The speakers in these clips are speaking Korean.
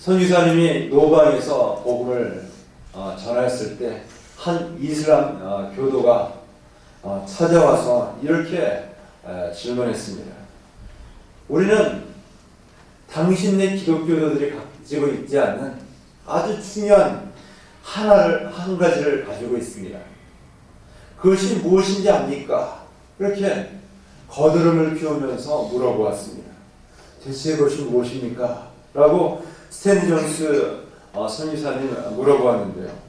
선교사님이 노방에서 복음을 전했을 때 한 이슬람 교도가 찾아와서 이렇게 질문했습니다. 우리는 당신네 기독교도들이 가지고 있지 않는 아주 중요한 한 가지를 가지고 있습니다. 그것이 무엇인지 압니까? 이렇게 거드름을 피우면서 물어보았습니다. 대체 그것이 무엇입니까? 라고 스탠리 존스 선교사님 물어보았는데요.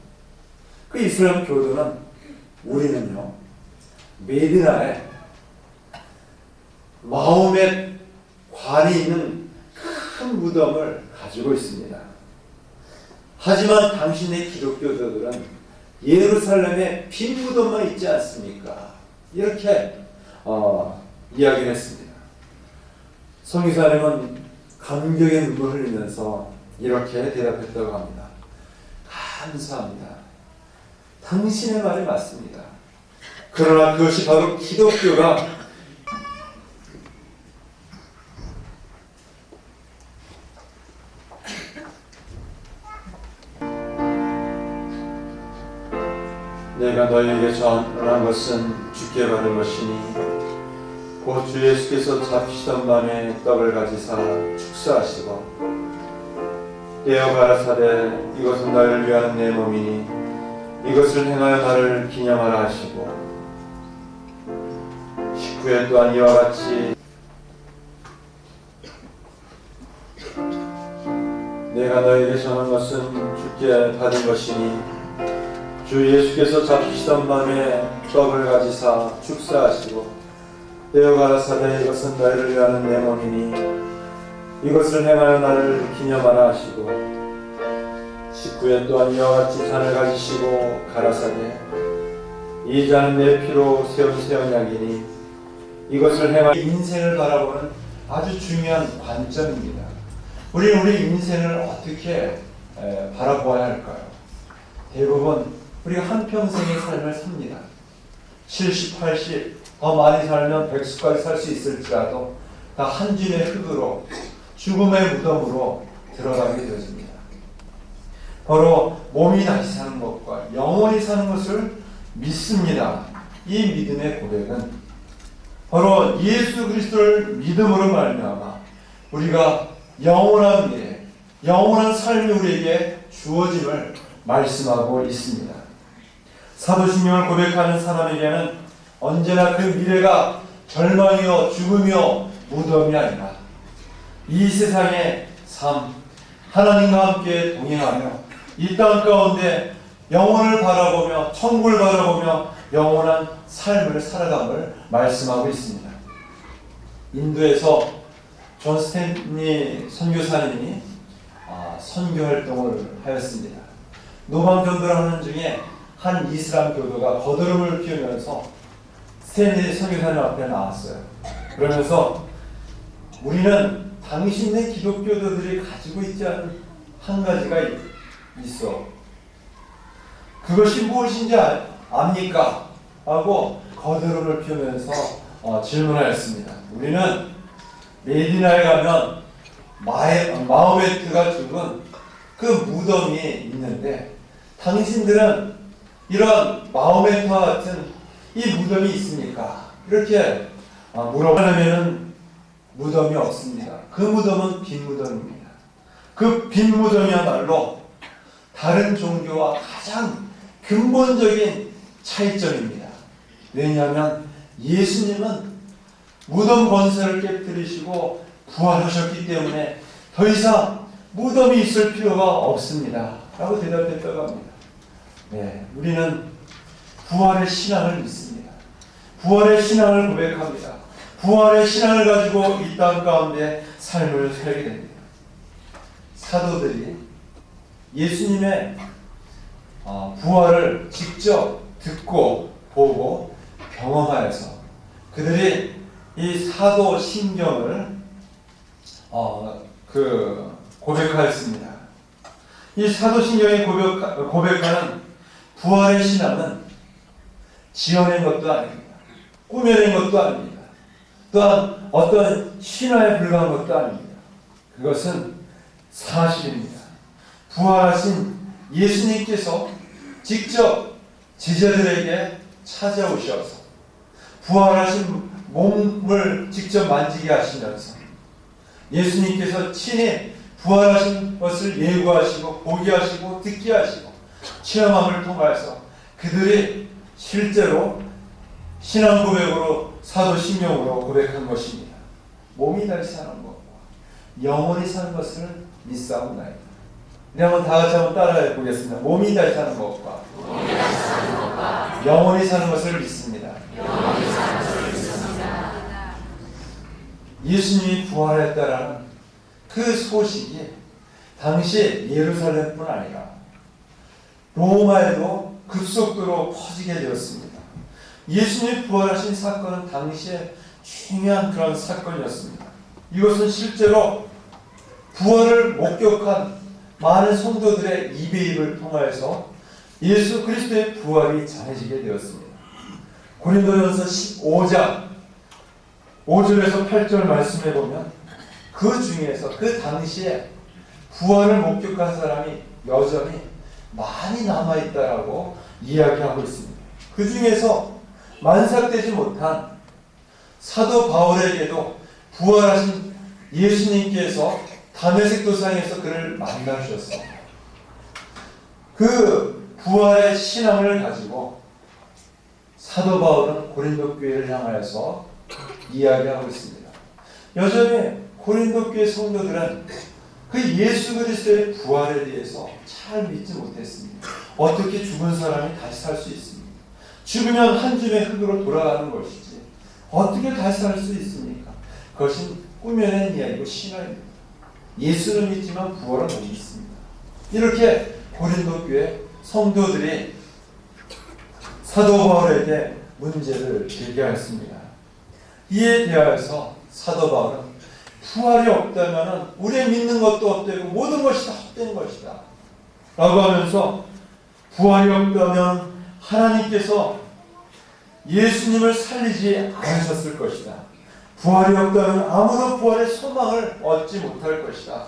그 이슬람 교도는 우리는요, 메디나에 마호멧 관이 있는 큰 무덤을 가지고 있습니다. 하지만 당신의 기독교도들은 예루살렘에 빈 무덤만 있지 않습니까? 이렇게 이야기를 했습니다. 성기사님은 감격의 눈물을 흘리면서 이렇게 대답했다고 합니다. 감사합니다. 당신의 말이 맞습니다. 그러나 그것이 바로 기독교가 내가 너희에게 전한 것은 주께 받은 것이니 곧 주 예수께서 잡히시던 밤에 떡을 가지사 축사하시고 떼어 가라사대 이것은 너희를 위한 내 몸이니 이것을 행하여 나를 기념하라 하시고 식후에 또한 이와 같이 내가 너희에게 전한 것은 주께 받은 것이니 주 예수께서 잡히시던 밤에 떡을 가지사 축사하시고 떼어 가라사대 이것은 너희를 위하는 내 몸이니 이것을 행하여 나를 기념하라 하시고 식후에 또한 이와 같이 잔을 가지시고 가라사대 이 잔은 내 피로 세운 새 언약이니 이것을 행하여 인생을 바라보는 아주 중요한 관점입니다. 우리는 우리 인생을 어떻게 바라보아야 할까요? 대부분 우리가 한평생의 삶을 삽니다. 70, 80, 더 많이 살면 100수까지 살 수 있을지라도 다 한 줌의 흙으로 죽음의 무덤으로 들어가게 되어집니다. 바로 몸이 다시 사는 것과 영원히 사는 것을 믿습니다. 이 믿음의 고백은 바로 예수 그리스도를 믿음으로 말미암아 우리가 영원한 미래, 영원한 삶이 우리에게 주어짐을 말씀하고 있습니다. 사도신경을 고백하는 사람에게는 언제나 그 미래가 절망이요 죽음이요 무덤이 아니라 이 세상의 삶, 하나님과 함께 동행하며 이 땅 가운데 영혼을 바라보며 천국을 바라보며 영원한 삶을 살아감을 말씀하고 있습니다. 인도에서 존 스탠리 선교사님이 선교 활동을 하였습니다. 노방 전도를 하는 중에 한 이슬람 교도가 거드름을 피우면서 스탠리 선교사님 앞에 나왔어요. 그러면서 우리는 당신의 기독교도들이 가지고 있지 않은 한 가지가 있어. 그것이 무엇인지 압니까? 하고 거드름을 피우면서 질문하였습니다. 우리는 메디나에 가면 마호메트가 죽은 그 무덤이 있는데 당신들은 이런 마호메트와 같은 이 무덤이 있습니까? 이렇게 물어보려면 무덤이 없습니다. 그 무덤은 빈 무덤입니다. 그 빈 무덤이야말로 다른 종교와 가장 근본적인 차이점입니다. 왜냐하면 예수님은 무덤 권세를 깨뜨리시고 부활하셨기 때문에 더 이상 무덤이 있을 필요가 없습니다. 라고 대답했다고 합니다. 네, 우리는 부활의 신앙을 믿습니다. 부활의 신앙을 고백합니다. 부활의 신앙을 가지고 이 땅 가운데 삶을 살게 됩니다. 사도들이 예수님의 부활을 직접 듣고 보고 경험하여서 그들이 이 사도 신경을 고백하였습니다. 이 사도 신경이 고백하는 부활의 신앙은 지어낸 것도 아닙니다. 꾸며낸 것도 아닙니다. 또한 어떤 신화에 불과한 것도 아닙니다. 그것은 사실입니다. 부활하신 예수님께서 직접 제자들에게 찾아오셔서 부활하신 몸을 직접 만지게 하시면서 예수님께서 친히 부활하신 것을 예고하시고 보게 하시고 듣게 하시고 체험함을 통해서 그들이 실제로 신앙 고백으로 사도 신명으로 고백한 것입니다. 몸이 다시 사는 것과 영원히 사는 것을 믿사옵나이다. 우리 한번 다 같이 한번 따라해 보겠습니다. 몸이 다시 사는 것과 영원히 사는 것을 믿습니다. 예수님이 부활했다라는 그 소식이 당시 예루살렘뿐 아니라 로마에도 급속도로 퍼지게 되었습니다. 예수님이 부활하신 사건은 당시에 중요한 그런 사건이었습니다. 이것은 실제로 부활을 목격한 많은 성도들의 입을 통하여서 예수 그리스도의 부활이 전해지게 되었습니다. 고린도전서 15장 5절에서 8절 말씀해 보면 그 중에서 그 당시에 부활을 목격한 사람이 여전히 많이 남아있다라고 이야기하고 있습니다. 그 중에서 만삭되지 못한 사도 바울에게도 부활하신 예수님께서 다메섹 도상에서 그를 만나주셨어. 그 부활의 신앙을 가지고 사도 바울은 고린도 교회를 향하여서 이야기하고 있습니다. 여전히 고린도 교회 성도들은 그 예수 그리스도의 부활에 대해서 잘 믿지 못했습니다. 어떻게 죽은 사람이 다시 살 수 있습니까? 죽으면 한 줌의 흙으로 돌아가는 것이지 어떻게 다시 살 수 있습니까? 그것은 꾸며낸 이야기고 신화입니다. 예수는 믿지만 부활은 못 믿습니다. 이렇게 고린도 교회 성도들이 사도 바울에게 문제를 제기하였습니다. 이에 대하여서 사도 바울은 부활이 없다면 우리의 믿는 것도 헛되고 모든 것이 다 헛된 것이다 라고 하면서 부활이 없다면 하나님께서 예수님을 살리지 않으셨을 것이다. 부활이 없다면 아무도 부활의 소망을 얻지 못할 것이다.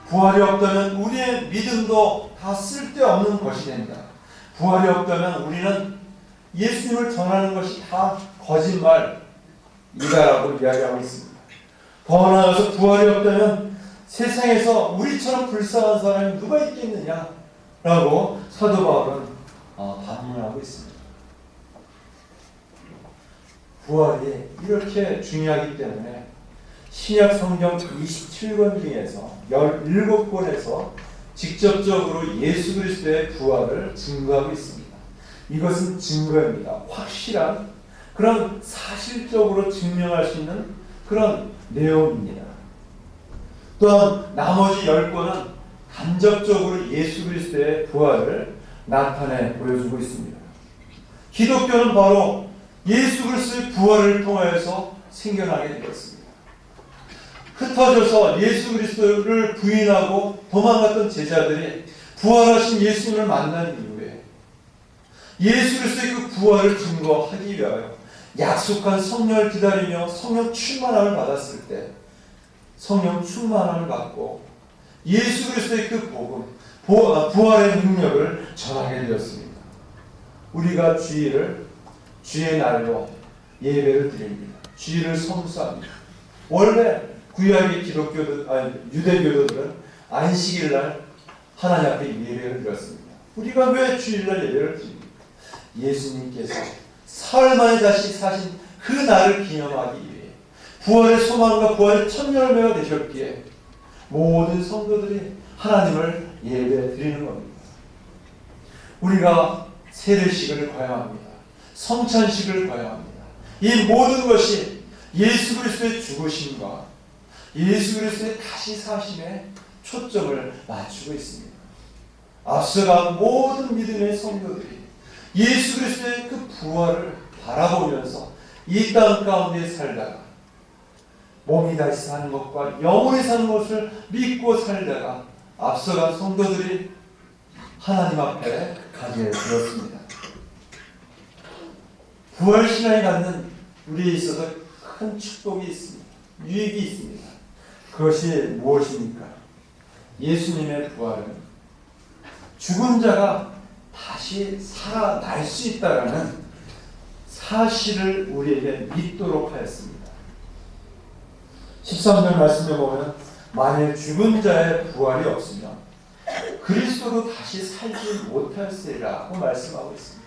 부활이 없다면 우리의 믿음도 다 쓸데없는 것이 된다. 부활이 없다면 우리는 예수님을 전하는 것이 다 거짓말이다라고 이야기하고 있습니다. 더 나아가서 부활이 없다면 세상에서 우리처럼 불쌍한 사람이 누가 있겠느냐라고 사도 바울은 반문하고 있습니다. 부활이 이렇게 중요하기 때문에 신약 성경 27권 중에서 17권에서 직접적으로 예수 그리스도의 부활을 증거하고 있습니다. 이것은 증거입니다. 확실한 그런 사실적으로 증명할 수 있는 그런 내용입니다. 또한 나머지 10권은 간접적으로 예수 그리스도의 부활을 나타내 보여주고 있습니다. 기독교는 바로 예수 그리스도의 부활을 통하여서 생겨나게 되었습니다. 흩어져서 예수 그리스도를 부인하고 도망갔던 제자들이 부활하신 예수님을 만난 이후에 예수 그리스도의 그 부활을 증거하기 위하여 약속한 성령을 기다리며 성령 충만함을 받았을 때 성령 충만함을 받고 예수 그리스도의 그 복음, 부활의 능력을 전하게 되었습니다. 우리가 주의 날로 예배를 드립니다. 주일을 성수합니다. 원래 구약의 유대교도들은 안식일날 하나님 앞에 예배를 드렸습니다. 우리가 왜 주일날 예배를 드립니까? 예수님께서 사흘 만에 다시 사신 그 날을 기념하기 위해 부활의 소망과 부활의 첫 열매가 되셨기에 모든 성도들이 하나님을 예배 드리는 겁니다. 우리가 세례식을 과영합니다. 성찬식을 과영합니다. 이 모든 것이 예수 그리스도의 죽으심과 예수 그리스도의 다시 사심에 초점을 맞추고 있습니다. 앞서간 모든 믿음의 성도들이 예수 그리스도의 그 부활을 바라보면서 이 땅 가운데 살다가 몸이 다시 사는 것과 영원히 사는 것을 믿고 살다가 앞서간 성도들이 하나님 앞에 가게 되었습니다. 부활신앙이 갖는 우리에 있어서 큰 축복이 있습니다. 유익이 있습니다. 그것이 무엇입니까? 예수님의 부활은 죽은 자가 다시 살아날 수 있다라는 사실을 우리에게 믿도록 하였습니다. 13절 말씀에 보면 만일 죽은 자의 부활이 없으면 그리스도로 다시 살지 못할세라고 말씀하고 있습니다.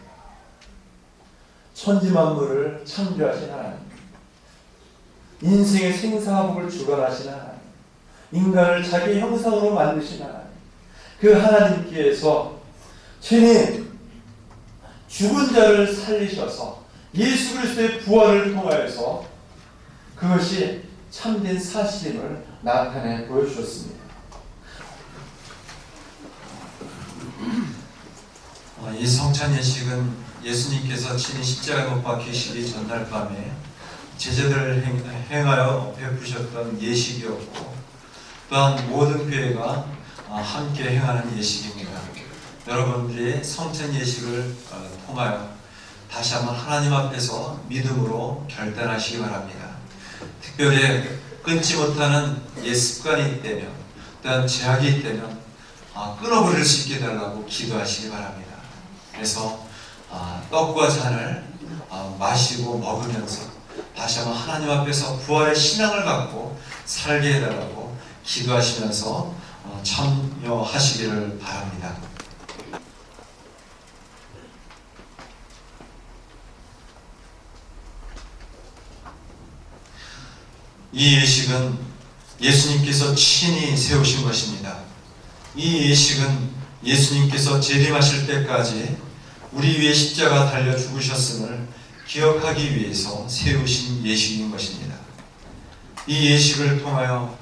천지만물을 창조하신 하나님, 인생의 생사화복을 주관하신 하나님, 인간을 자기 형상으로 만드신 하나님, 그 하나님께서 친히 죽은 자를 살리셔서 예수 그리스도의 부활을 통하여서 그것이 참된 사실임을 나타내 보여주셨습니다. 이 성찬 예식은 예수님께서 친히 십자가에 못 박히시기 전날 밤에 제자들을 행하여 베푸셨던 예식이었고, 또한 모든 교회가 함께 행하는 예식입니다. 여러분들이 성찬 예식을 통하여 다시 한번 하나님 앞에서 믿음으로 결단하시기 바랍니다. 특별히 끊지 못하는 옛 습관이 있다면, 또한 제약이 있다면 끊어버릴 수 있게 해달라고 기도하시기 바랍니다. 그래서 떡과 잔을 마시고 먹으면서 다시 한번 하나님 앞에서 부활의 신앙을 갖고 살게 해달라고 기도하시면서 참여하시기를 바랍니다. 이 예식은 예수님께서 친히 세우신 것입니다. 이 예식은 예수님께서 재림하실 때까지 우리 위해 십자가 달려 죽으셨음을 기억하기 위해서 세우신 예식인 것입니다. 이 예식을 통하여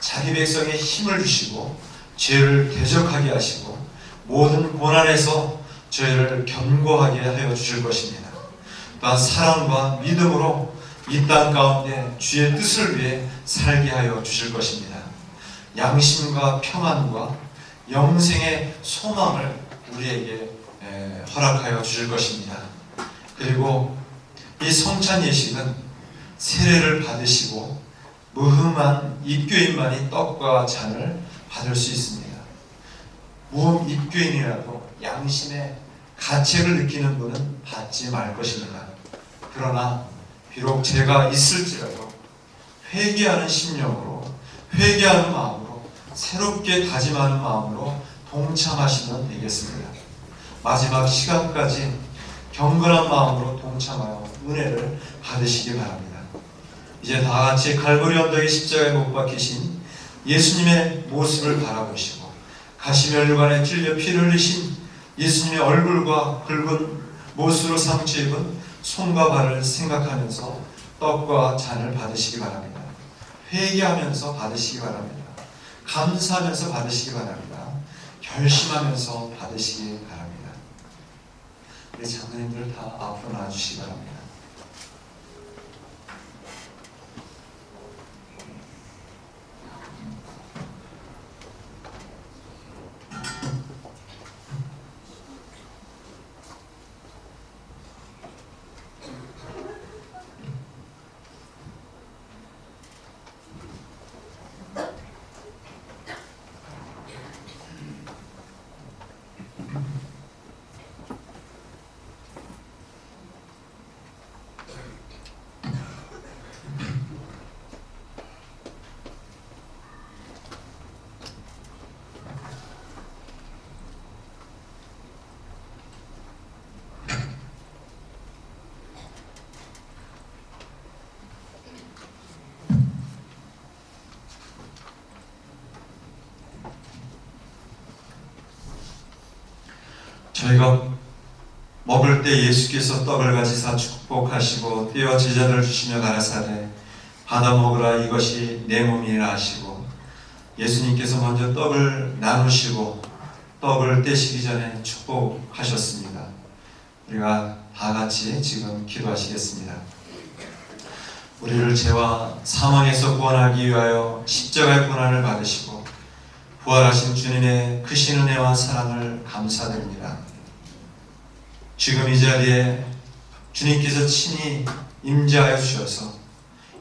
자기 백성에 힘을 주시고 죄를 대적하게 하시고 모든 고난에서 저희를 견고하게 하여 주실 것입니다. 또한 사랑과 믿음으로 이 땅 가운데 주의 뜻을 위해 살게 하여 주실 것입니다. 양심과 평안과 영생의 소망을 우리에게 허락하여 주실 것입니다. 그리고 이 성찬 예식은 세례를 받으시고 무흠한 입교인만이 떡과 잔을 받을 수 있습니다. 무흠 입교인이라도 양심의 가책을 느끼는 분은 받지 말 것입니다. 그러나 비록 죄가 있을지라도 회개하는 심령으로, 회개하는 마음으로, 새롭게 다짐하는 마음으로 동참하시면 되겠습니다. 마지막 시간까지 경건한 마음으로 동참하여 은혜를 받으시기 바랍니다. 이제 다 같이 갈보리 언덕의 십자가에 못 박히신 예수님의 모습을 바라보시고 가시면류관에 찔려 피를 흘리신 예수님의 얼굴과 굵은 못으로 상처 입은 손과 발을 생각하면서 떡과 잔을 받으시기 바랍니다. 회개하면서 받으시기 바랍니다. 감사하면서 받으시기 바랍니다. 결심하면서 받으시기 바랍니다. 우리 장로님들 다 앞으로 나와주시기 바랍니다. 저희가 먹을 때 예수께서 떡을 가지사 축복하시고 떼어 제자들 주시며 가라사대 받아 먹으라 이것이 내 몸이라 하시고 예수님께서 먼저 떡을 나누시고 떡을 떼시기 전에 축복하셨습니다. 우리가 다 같이 지금 기도하시겠습니다. 우리를 죄와 사망에서 구원하기 위하여 십자가의 고난을 받으시고 부활하신 주님의 크신 은혜와 사랑을 감사드립니다. 지금 이 자리에 주님께서 친히 임재하여 주셔서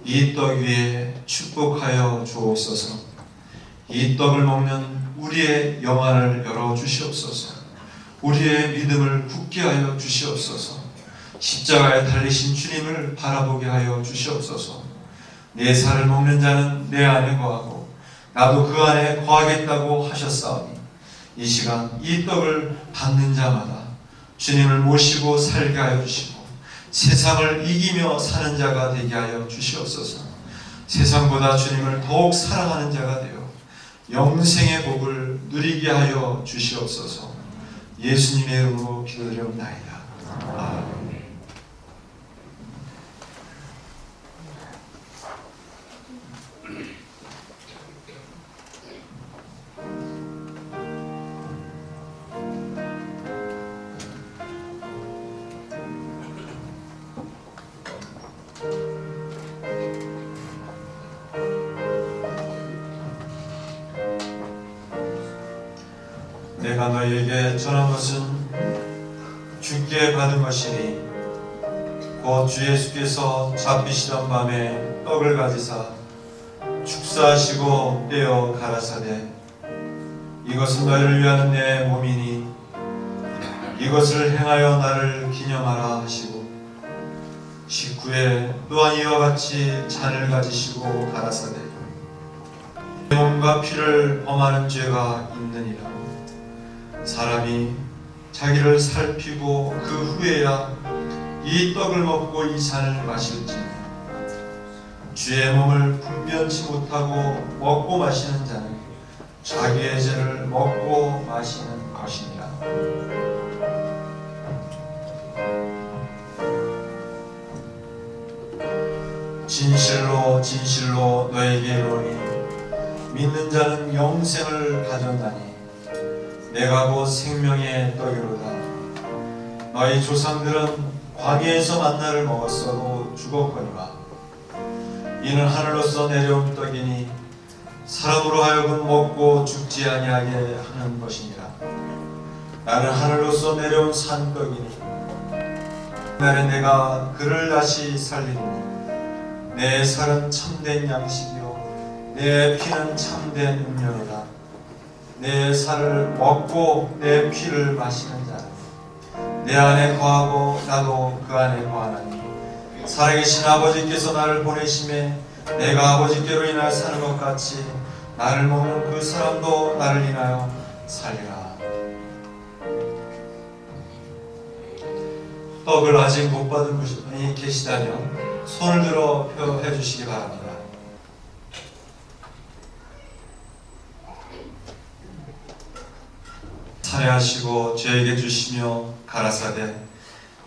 이 떡 위에 축복하여 주옵소서. 이 떡을 먹는 우리의 영안을 열어 주시옵소서. 우리의 믿음을 굳게 하여 주시옵소서. 십자가에 달리신 주님을 바라보게 하여 주시옵소서. 내 살을 먹는 자는 내 안에 거하고 나도 그 안에 거하겠다고 하셨사오니 이 시간 이 떡을 받는 자마다 주님을 모시고 살게 하여 주시고 세상을 이기며 사는 자가 되게 하여 주시옵소서. 세상보다 주님을 더욱 사랑하는 자가 되어 영생의 복을 누리게 하여 주시옵소서. 예수님의 이름으로 기도드리옵나이다. 아멘. 내가 너희에게 전한 것은 주께 받은 것이니 곧 주 예수께서 잡히시던 밤에 떡을 가지사 축사하시고 떼어 가라사대 이것은 너희를 위한 내 몸이니 이것을 행하여 나를 기념하라 하시고 식후에 또한 이와 같이 잔을 가지시고 가라사대 내 몸과 피를 범하는 죄가 있느니라. 사람이 자기를 살피고 그 후에야 이 떡을 먹고 이 잔을 마실지 주의 몸을 분변치 못하고 먹고 마시는 자는 자기의 죄를 먹고 마시는 것이니라. 진실로 진실로 너에게 이르노니 믿는 자는 영생을 가졌나니 내가 곧 생명의 떡이로다. 너희 조상들은 광야에서 만나를 먹었어도 죽었거니와 이는 하늘로서 내려온 떡이니 사람으로 하여금 먹고 죽지 아니하게 하는 것이니라. 나는 하늘로서 내려온 산떡이니 그날에 내가 그를 다시 살리리니 내 살은 참된 양식이요 내 피는 참된 음료로다. 내 살을 먹고 내 피를 마시는 자는 내 안에 거하고 나도 그 안에 거하나니 살아계신 아버지께서 나를 보내심에 내가 아버지께로 인하여 사는 것 같이 나를 먹는 그 사람도 나를 인하여 살리라. 떡을 아직 못 받은 분이 계시다면 손을 들어 표해 주시기 바랍니다. 살해하시고 저에게 주시며 가라사대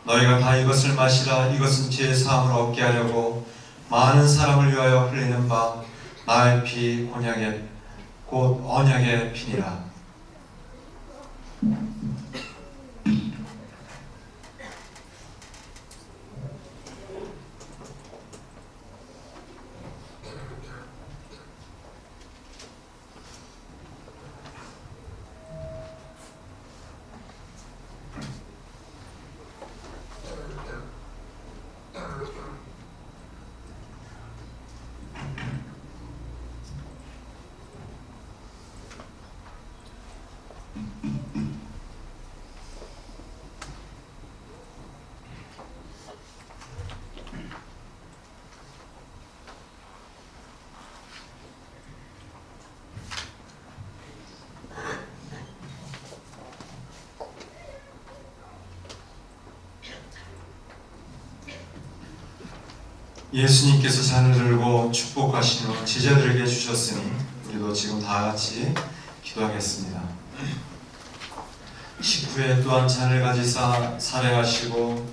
너희가 다 이것을 마시라. 이것은 죄 사함을 얻게 하려고 많은 사람을 위하여 흘리는 바 나의 피 언약의 곧 언약의 피니라. 예수님께서 잔을 들고 축복하신 후 제자들에게 주셨으니 우리도 지금 다 같이 기도하겠습니다. 식후에 또한 잔을 가지사 살해하시고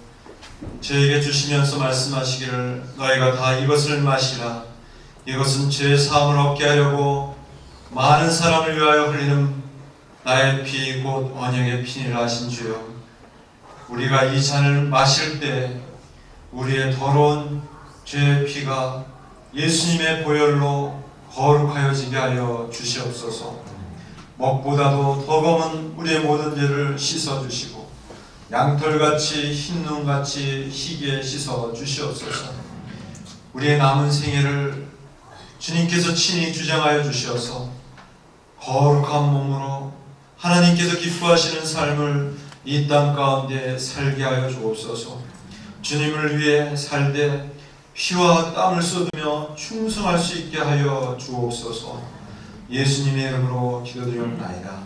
저에게 주시면서 말씀하시기를 너희가 다 이것을 마시라. 이것은 죄 사함을 얻게 하려고 많은 사람을 위하여 흘리는 나의 피 곧 언약의 피니라 하신 주여, 우리가 이 잔을 마실 때 우리의 더러운 죄의 피가 예수님의 보혈로 거룩하여지게 하여 주시옵소서. 먹보다도 더 검은 우리의 모든 죄를 씻어주시고 양털같이 흰 눈같이 희게 씻어 주시옵소서. 우리의 남은 생애를 주님께서 친히 주장하여 주셔서 거룩한 몸으로 하나님께서 기뻐하시는 삶을 이 땅 가운데 살게 하여 주옵소서. 주님을 위해 살되 피와 땀을 쏟으며 충성할 수 있게 하여 주옵소서. 예수님의 이름으로 기도드리옵나이다.